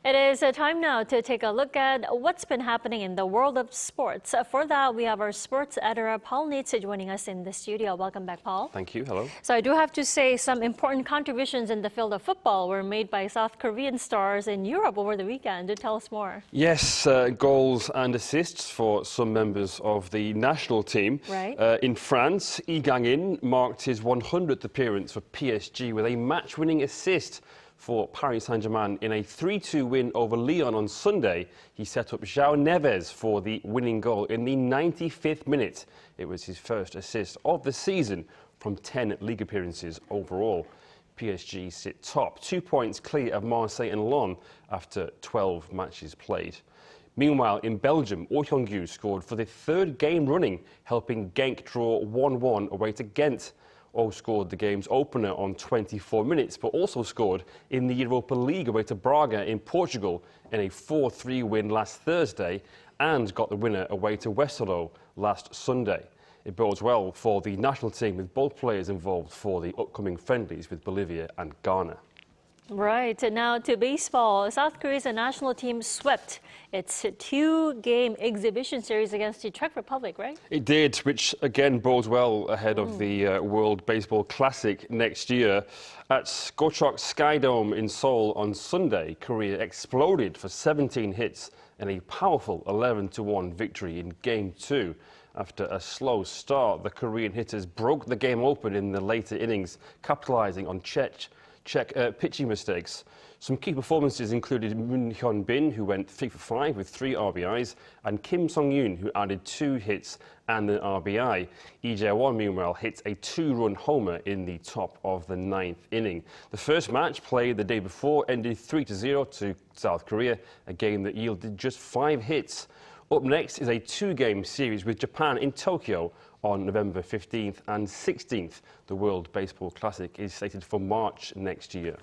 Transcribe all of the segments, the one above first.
It is time now to take a look at what's been happening in the world of sports. For that, we have our sports editor, Paul Nitze, joining us in the studio. Welcome back, Paul. Thank you. Hello. So I do have to say some important contributions in the field of football were made by South Korean stars in Europe over the weekend. Do tell us more. Yes, goals and assists for some members of the national team. Right. In France, Kang-in marked his 100th appearance for PSG with a match-winning assist for Paris Saint-Germain in a 3-2 win over Lyon on Sunday. He set up Joao Neves for the winning goal in the 95th minute. It was his first assist of the season from 10 league appearances overall. PSG sit top, 2 points clear of Marseille and Lens after 12 matches played. Meanwhile, in Belgium, Hyeon-gyu scored for the third game running, helping Genk draw 1-1 away to Gent. Scored the game's opener on 24 minutes, but also scored in the Europa League away to Braga in Portugal in a 4-3 win last Thursday, and got the winner away to Westerlo last Sunday. It bodes well for the national team, with both players involved for the upcoming friendlies with Bolivia and Ghana. Right, now to baseball. South Korea's national team swept its 2-game exhibition series against the Czech Republic, right? It did, which again bodes well ahead of the World Baseball Classic next year. At Gochok Sky Dome in Seoul on Sunday, Korea exploded for 17 hits in a powerful 11-1 victory in Game 2. After a slow start, the Korean hitters broke the game open in the later innings, capitalizing on Czech pitching mistakes. Some key performances included Moon Hyun-bin, who went 3 for 5 with 3 RBIs, and Kim Sung-yoon, who added 2 hits and an RBI. Lee Jae-won, meanwhile, hit a 2-run homer in the top of the 9th inning. The first match, played the day before, ended 3-0 to South Korea, a game that yielded just 5 hits. Up next is a 2-game series with Japan in Tokyo on November 15th and 16th. The World Baseball Classic is slated for March next year.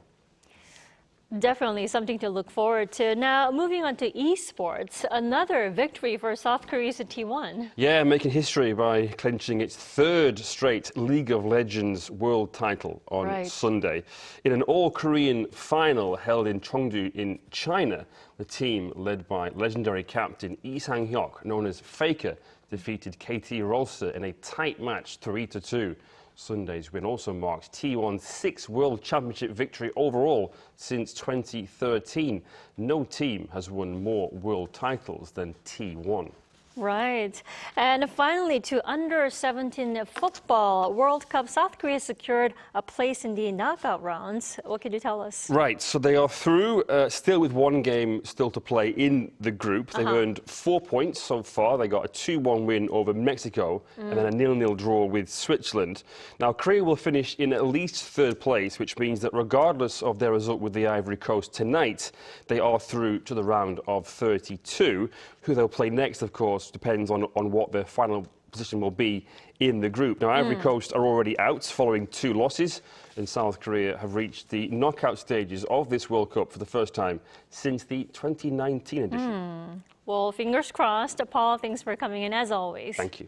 Definitely something to look forward to. Now, moving on to esports, another victory for South Korea's T1. Yeah, making history by clinching its 3rd straight League of Legends world title on Sunday. In an all-Korean final held in Chengdu in China, the team, led by legendary captain Lee Sang-hyuk, known as Faker, defeated KT Rolster in a tight match 3-2. Sunday's win also marks T1's 6th World Championship victory overall since 2013. No team has won more world titles than T1. Right. And finally, to under-17 football World Cup, South Korea secured a place in the knockout rounds. What can you tell us? Right, so they are through, still with 1 game still to play in the group. They've earned 4 points so far. They got a 2-1 win over Mexico and then a 0-0 draw with Switzerland. Now, Korea will finish in at least 3rd place, which means that regardless of their result with the Ivory Coast tonight, they are through to the round of 32. Who they'll play next, of course, depends on what their final position will be in the group. Now, Ivory Coast are already out following 2 losses, and South Korea have reached the knockout stages of this World Cup for the first time since the 2019 edition. Well, fingers crossed. Paul, thanks for coming in as always. Thank you.